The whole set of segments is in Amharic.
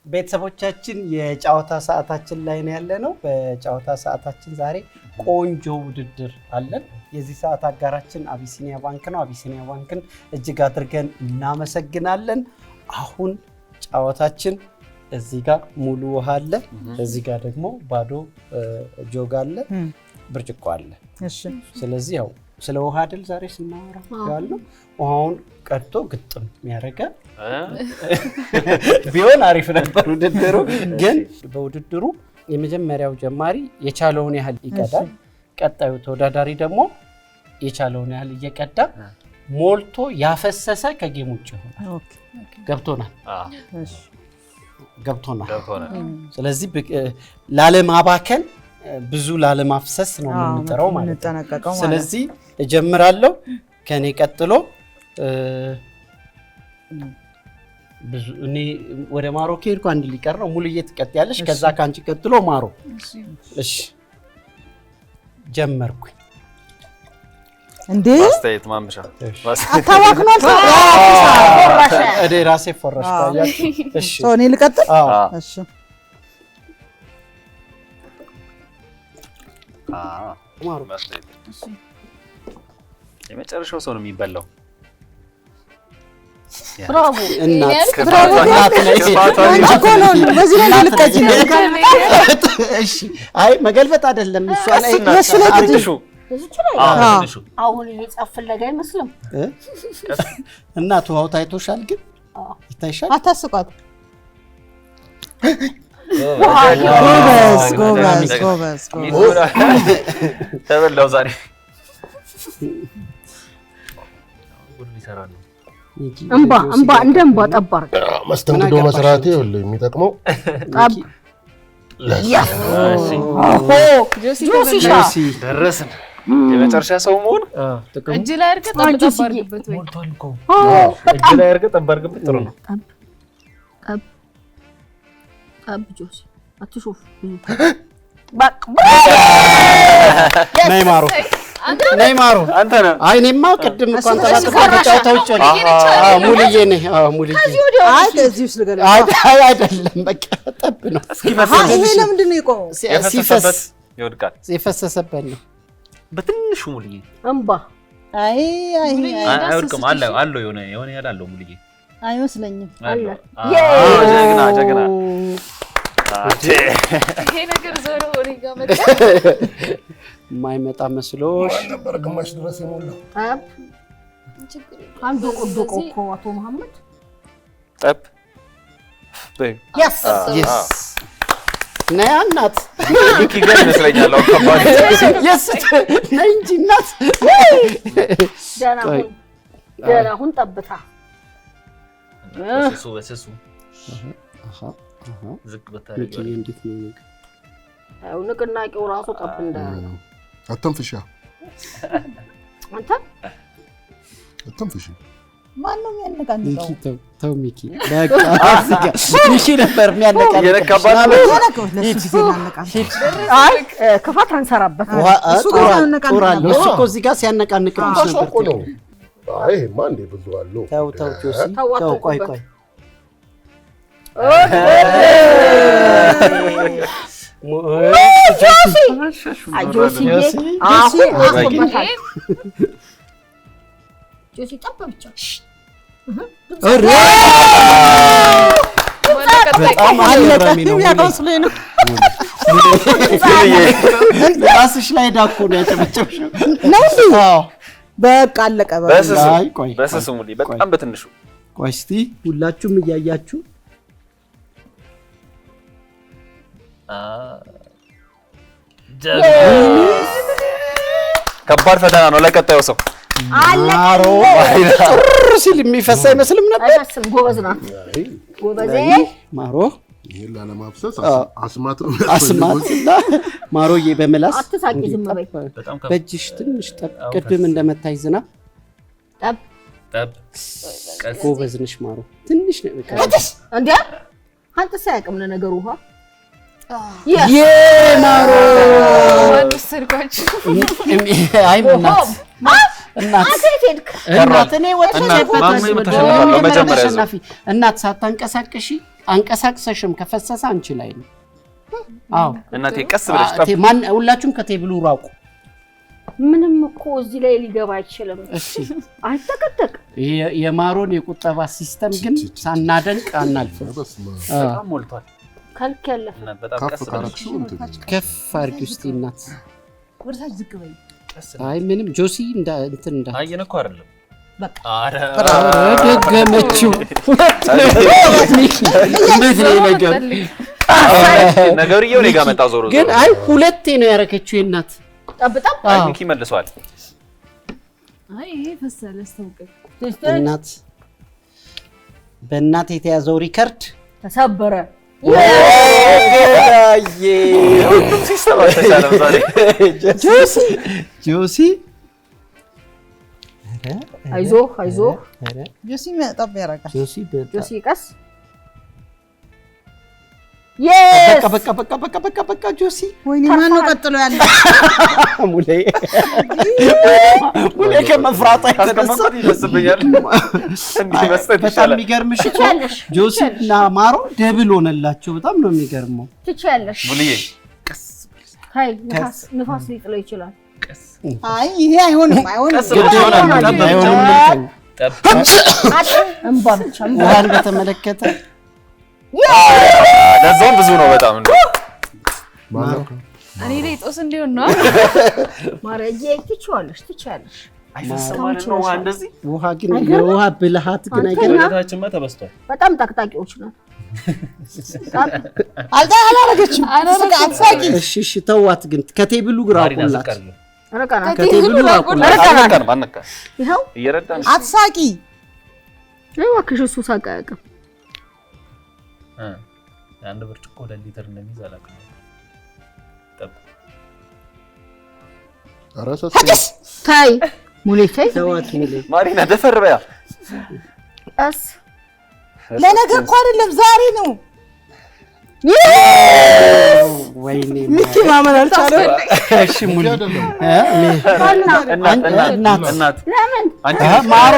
ቤተሰቦቻችን የጫወታ ሰዓታችን ላይ ነው ያለነው። በጫወታ ሰዓታችን ዛሬ ቆንጆ ውድድር አለን። የዚህ ሰዓት አጋራችን አቢሲኒያ ባንክ ነው። አቢሲኒያ ባንክን እጅግ አድርገን እናመሰግናለን። አሁን ጫወታችን እዚህ ጋር ሙሉ ውሃ አለ፣ እዚህ ጋር ደግሞ ባዶ ጆግ አለ፣ ብርጭቆ አለ። እሺ፣ ስለዚህ ያው ስለ ውሃ አይደል ዛሬ ስናወራ ያለው ውሃውን ቀድቶ ግጥም የሚያደርጋ ቢሆን አሪፍ ነበር ውድድሩ። ግን በውድድሩ የመጀመሪያው ጀማሪ የቻለውን ያህል ይቀዳል። ቀጣዩ ተወዳዳሪ ደግሞ የቻለውን ያህል እየቀዳ ሞልቶ ያፈሰሰ ከጌም ውጭ ይሆናል። ገብቶናል? እሺ ገብቶናል። ስለዚህ ላለማባከን ብዙ ላለማፍሰስ ነው የምንጠራው ማለት ነው። ስለዚህ እጀምራለሁ። ከኔ ቀጥሎ ብዙ እኔ ወደ ማሮ ከሄድኩ አንድ ሊቀር ነው። ሙሉዬ ትቀጥያለሽ። ከዛ ካንቺ ቀጥሎ ማሮ። እሺ ጀመርኩኝ። እንዴ አስተያየት ማምሻ አታዋክኗል። እኔ ራሴ ፈረሽ ታያችሁ። እሺ እኔ ልቀጥል? እሺ ማሮ የመጨረሻው ሰው ነው የሚበላው። ብራቮ እናት ብራቮ አንቺ እኮ ነው በዚህ ላይ ልቀጭ ነው። እሺ አይ መገልበጥ አይደለም እሷ ላይ እሱ ላይ ትንሹ አሁን ይሄ ጻፍለጋ አይመስልም። እናቱ ውሃው ታይቶሻል? ግን ይታይሻል? አታስቋት። ጎበዝ ተበላው ዛሬ ጉድ ሊሰራ ነው። እንባ እንደ እንባ ጠባር መስተንግዶ መስራቴ ይኸውልህ የሚጠቅመው ጆሲ ደረስን። የመጨረሻ ሰው መሆን እጅ ላይ አርገ ተጠባርግበት ወይ ሞልቷል እኮ እጅ ላይ አርገ ተጠባርግበት ጥሩ ነው። ጠብ ጆሲ አትሾፍ። ነይ ማሩ አንተ ነህ። አይ እኔማ ቅድም እኮ አንተ ተጫውተውጭ ነው። ሙሉዬ ነኝ። ሙሉዬ አይ ከዚህ ውስጥ ልገለ አይ አይደለም በቃ ጠብ ነው። ይሄ ለምንድን ነው የቆመው? የፈሰሰበት ይወድቃል። የፈሰሰበት ነው በትንሹ ሙሉዬ እንባ አይ አይወድቅም። አለው የሆነ ያላለው ሙሉዬ አይመስለኝም። አለ ጀግና ይሄ ነገር ዞሮ ወሬ ጋር መጣ። ማይመጣ መስሎሽ ነበር ግማሽ ድረስ የሞላው። አንዱ ቆዶቆ እኮ አቶ መሐመድ ጠብ yes ነይ እናት ቢኪ ጋር ይመስለኛል። አው ከባድ yes ነይ እንጂ እናት ደህና ሁን ጠብታ በስሱ ዝቅ በታሪክ እንዴት ነው ነገር አው ንቅናቄው ራሱ ጠብ እንዳለ አተንፍሻ አንተ አተንፍሽ ማን ነው የሚያነቃንቀው? ተው ሚኪ በቃ ሚኪ ነበር የሚያነቃንቀው። የነካባል አይ ክፋት አንሰራበት እሱ ጋር ያነቃንቀው እሱ እኮ እዚህ ጋር ሲያነቃንቅብሽ ነበር ነው። አይ ማን እንደ ብዙ አለው። ተው ጆሲ ተው ቆይ ጆሲ ጠብ ብቻ በጣም አለቀኝ ነው ያቆስለኝ ነው። ራስሽ ላይ ዳኮ ነው ያጨበጨብሽው ነው እንዴ? በቃ አለቀ። በስሱ ሙሉ በጣም በትንሹ ቆይ እስቲ ሁላችሁም እያያችሁ ከባድ ፈተና ነው ለቀጣዩ ሰው። ማሮ ሲል የሚፈሳ አይመስልም ነበር። አይመስልም። ጎበዝ ናት ጎበዜ ማሮ። ይሄን ለማፍሰስ አስማት ነው አስማትና ማሮዬ በመላስ አትሳቂ ዝም በይ። በእጅሽ ትንሽ ጠብ ቅድም እንደመታኝ ዝናብ ጠብ ጎበዝ ነሽ ማሮ። ትንሽ ነው በቃ እንዴ አንተ ሳያቅም ለነገሩ ውሃ ማሮ ወንድስርኳችሁ አይ እናት እኔ ወጥቼ እናት ሳታንቀሳቀሺ አንቀሳቅሰሽም ከፈሰሰ አንቺ ላይ ነው። አዎ እናቴ ቀስ ብለሽ ጠብ ማን ሁላችሁም ከቴብሉ ራቁ። ምንም እኮ እዚህ ላይ ሊገባ አይችልም። እሺ አይተከተክ የማሮን የቁጠባ ሲስተም ግን ሳናደንቅ አናልፍም። በጣም ሞልቷል። ከልክ ያለ እና በጣም ከፍ ቀስ ብለሽ ካረግሽው እንትን ከፍ አድርጊ እስቲ እናት። ወደታች ዝቅ በይ። ቀስ አይ ምንም ጆሲ እንትን እንዳ አየን እኮ አይደለም በቃ አረ ደገመችው። እንዴት ነው ነገር ነገርየው እኔ ጋር መጣ ዞሮ ግን አይ ሁለቴ ነው ያረከችው እናት። ጠብጣብ አይ ሚኪ መልሷል። አይ ይሄ ፈሰለ አስተውቀቅ እናት በእናት የተያዘው ሪከርድ ተሰበረ። ሁሉም ሲስተም አልተቻለም ዛሬ። ጆሲ አይዞህ ጆሲ ጠብ ያደርጋል። ጆሲ ጆሲ ቀስ yes በቃ ጆሲ ወይኔ ማነው ቀጥሎ ያለ? ሙሌ ከመፍራቷ የተነሳ አስቀመጥኩት ይመስልኛል። እንዲህ መስጠት በጣም ይሻላል። የሚገርምሽ እኮ ትችያለሽ ጆሲ እና ማሮ ደብል ሆነላቸው። በጣም ነው የሚገርመው። ትችያለሽ። ሙልዬ ሃይ ንፋስ ሊጥለው ይችላል። አይ ይሄ አይሆንም። ቀስ ብለሽ ይሆናል። እንባ ብቻ ውሃን በተመለከተ ለዛውም ብዙ ነው በጣም እንደው ማነው? እኔ ላይ ጦስ እንዲሆን ነው። ማረጄ ትችያለሽ። አይፈስም ማለት ነው ውሃ እንደዚህ። ውሃ ግን የውሃ ብልሃት ግን አይገርም። ወደታችንማ ተበስቷል። በጣም ጠቅጣቂዎች ነው። አላረገችም። አትሳቂ። እሺ ተዋት ግን ከቴብሉ ግራ ማሪና አቁላት። ዝቅ አድርጊው። ረቀና ከቴብሉ አቁላት። አልነካንም አልነካንም። ይኸው እየረዳን አትሳቂ። እባክሽ እሱ ሳቅ አያውቅም። አንድ ብርጭቆ 2 ሊትር እንደሚይዝ አላውቅም። ጠብ አራሳስ ታይ ሙሌ ታይ ተዋት ሙሌ። ማሪና ደፈር በያ። ቀስ ለነገ እኮ አይደለም ዛሬ ነው። ወይኔ ሚኪ ማመን አልቻለም። እሺ ሙሌ እናት ለምን አንቺ ማሮ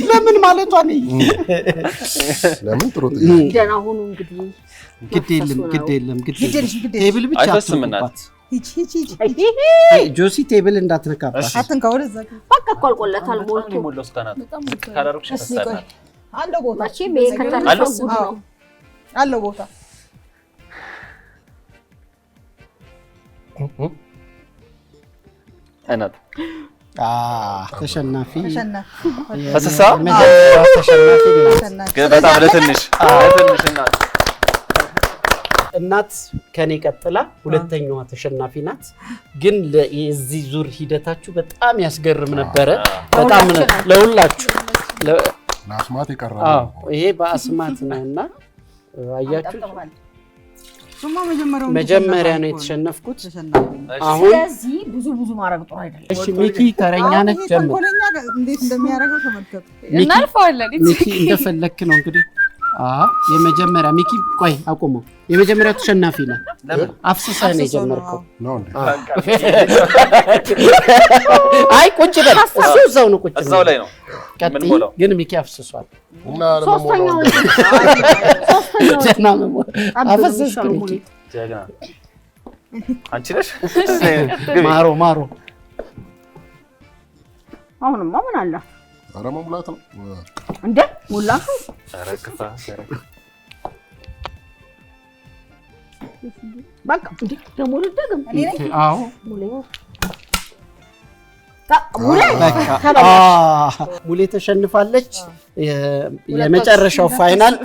ለምን ማለቷ ነው? ለምን ጥሩ ደህና ሁኑ እንግዲህ። ግድ የለም ግዴለሽ ግዴለሽ። ቴብል ብቻ አይፈስም እናት። አትነካባት። ሂጂ ጆሲ ቴብል እንዳትነካባት። አትንካ ወደዛ። በቃ እኮ አልቆለታል ሞልቶ። በጣም ሞላው እስካናት ዝቅ ካላረግሽ እስኪ ቆይ ፈሳናት። አለው ቦታ መቼም ይሄ ከተረፈ ጉድ ነው። አለው ቦታ እናት ተሸናፊ ፈሰሳ መጀመሪያው ተሸናፊ ግን በጣም ለትንሽ እናት እናት ከኔ ቀጥላ ሁለተኛዋ ተሸናፊ ናት። ግን የዚህ ዙር ሂደታችሁ በጣም ያስገርም ነበረ። በጣም ለሁላችሁ ለአስማት የቀረበ ይሄ በአስማት ነውና አያችሁ። ሱማ መጀመሪያ ነው የተሸነፍኩት። አሁን ስለዚህ ብዙ ማድረግ ጥሩ አይደለም። እሺ ሚኪ ተረኛ ነህ፣ ጀምር። ተንኮለኛ እንዴት እንደሚያደርገው ተመልከቱ። እናልፈዋለን። ሚኪ እንደፈለክ ነው እንግዲህ። የመጀመሪያ ሚኪ ቆይ አቁመው። የመጀመሪያው ተሸናፊ ነህ። አፍስሰህ ነው የጀመርከው። ነው እንዴ? አይ ቁጭ በል እሱ እዛው ነው ቁጭ እዛው ላይ ነው ምን ቀጥይ። ቦላው ግን ሚኪ አፍስሷል። እና ሶስተኛው ጀና ነው አፈሰስኩ ሚኪ። ጀግና አንቺ ነሽ። ማሮ አሁንማ ምን አለ ኧረ መሙላት ነው እንዴ? ሙላ አረክፋ በቃ እንዴ ደሞ ልደግም። አዎ ሙሌ ሙሌ ተሸንፋለች። የመጨረሻው ፋይናል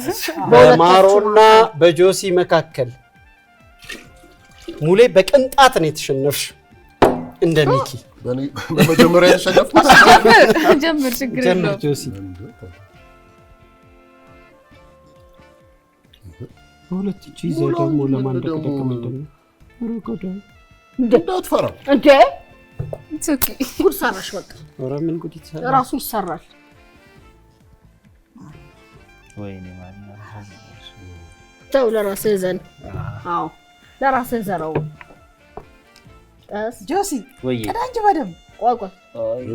በማሮና በጆሲ መካከል ሙሌ በቅንጣት ነው የተሸነፍሽው እንደ ሚኪ። በመጀመሪያ የተሸነፍኩት ጀምር ችግር ጀምር የለውም። ጆሲ። በሁለት እጅ ይዘህ ደግሞ ለማንደቅደቅ ምንድን ነው? እንዳትፈራ እንዴ ኦኬ ጉድ ሰራሽ። በቃ ኧረ ምን ጉድ ይሰራል? ራሱ ይሰራል። ወይኔ ማሪና ተው ለራስህ ዘን። አዎ ለራስህ ዘራው። ቀስ ጆሲ ወይ ቀዳንጅ በደምብ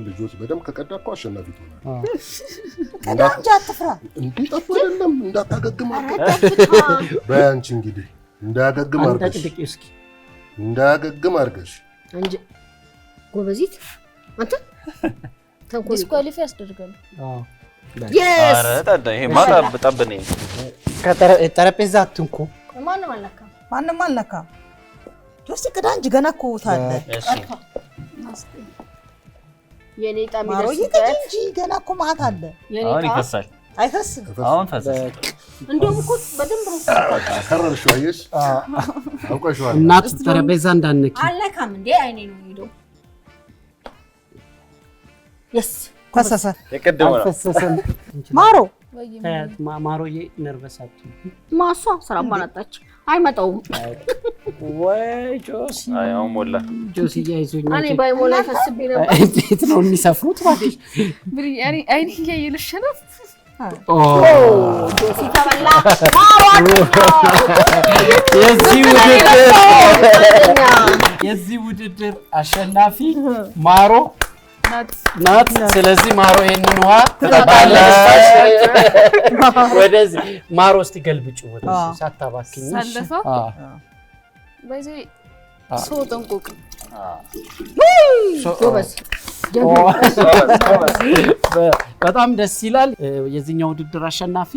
ልጆች በደንብ ከቀዳኩ አሸናፊ ትሆናለህ። ቀዳንጃ አትፍራ። እንዲጠፋ አይደለም እንዳታገግም አድርገሽ በአንቺ እንግዲህ እንዳያገግም አድርገሽ እንጂ ጎበዚት አንተ ዲስኳሊፋይ ያስደርጋሉ። yes ኧረ ታዲያ ይሄ ማታ በጣም በኔ ጠረጴዛ አትንኩ። ማንም አልነካም። ጆሲ ቅዳ እንጂ ገና እኮ ታለ። እሺ የኔ ጣም ማሮ ይቀድ እንጂ ገና እኮ ማት አለ። አሁን ይፈሳል። አይፈስም። አሁን ፈሰሰ። እንደውም እኮ በደንብ ነው ከረርሽው አየሽ አውቀሽዋል። እናት ጠረጴዛ እንዳንነኪ አለካም እንዴ አይኔ ነው የሚሄደው። yes ፈሰሰ። የቀደመ ነው። አልፈሰሰም። ማሮ ማሮዬ ነርቨሳቱ ማሷ ስራ ማናጣች አይመጣውም። ወይ ጆሲ አይ አሁን ሞላ። ጆሲ ያይዞኝ እኔ ባይሞላ ይፈስብኝ ነበር። እንዴት ነው የሚሰፍሩት? ባዲሽ ብሪ ያሪ አይን እያየልሽ ነው። ጆሲ ተበላ። ማሯ የዚህ ውድድር አሸናፊ ማሮ ናት። ስለዚህ ማሮ ይሄንን ውሃ ትጠጣለች። ወደዚህ ማሮ እስቲ ገልብጩ ወደዚህ ሳታባክኝ። ሳለፈው ባይዜ ሰው ጠንቆቅ ጎበዝ በጣም ደስ ይላል። የዚህኛው ውድድር አሸናፊ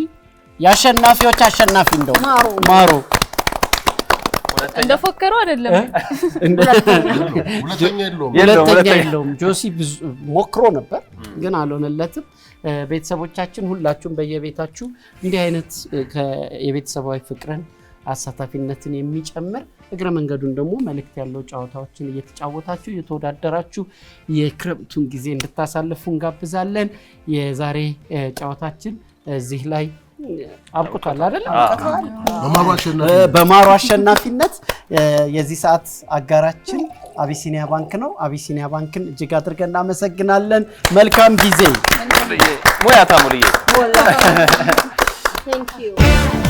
የአሸናፊዎች አሸናፊ እንደው ማሮ እንደፎከረው አይደለም። ሁለተኛ የለውም። ጆሲ ብዙ ሞክሮ ነበር ግን አልሆነለትም። ቤተሰቦቻችን ሁላችሁም በየቤታችሁ እንዲህ አይነት የቤተሰባዊ ፍቅርን አሳታፊነትን የሚጨምር እግረ መንገዱን ደግሞ መልእክት ያለው ጨዋታዎችን እየተጫወታችሁ እየተወዳደራችሁ የክረምቱን ጊዜ እንድታሳልፉ እንጋብዛለን። የዛሬ ጨዋታችን እዚህ ላይ አብቁቷል አይደል? በማሮ አሸናፊነት የዚህ ሰዓት አጋራችን አቢሲኒያ ባንክ ነው። አቢሲኒያ ባንክን እጅግ አድርገን እናመሰግናለን። መልካም ጊዜ። ሙያ ታሙልዬ thank you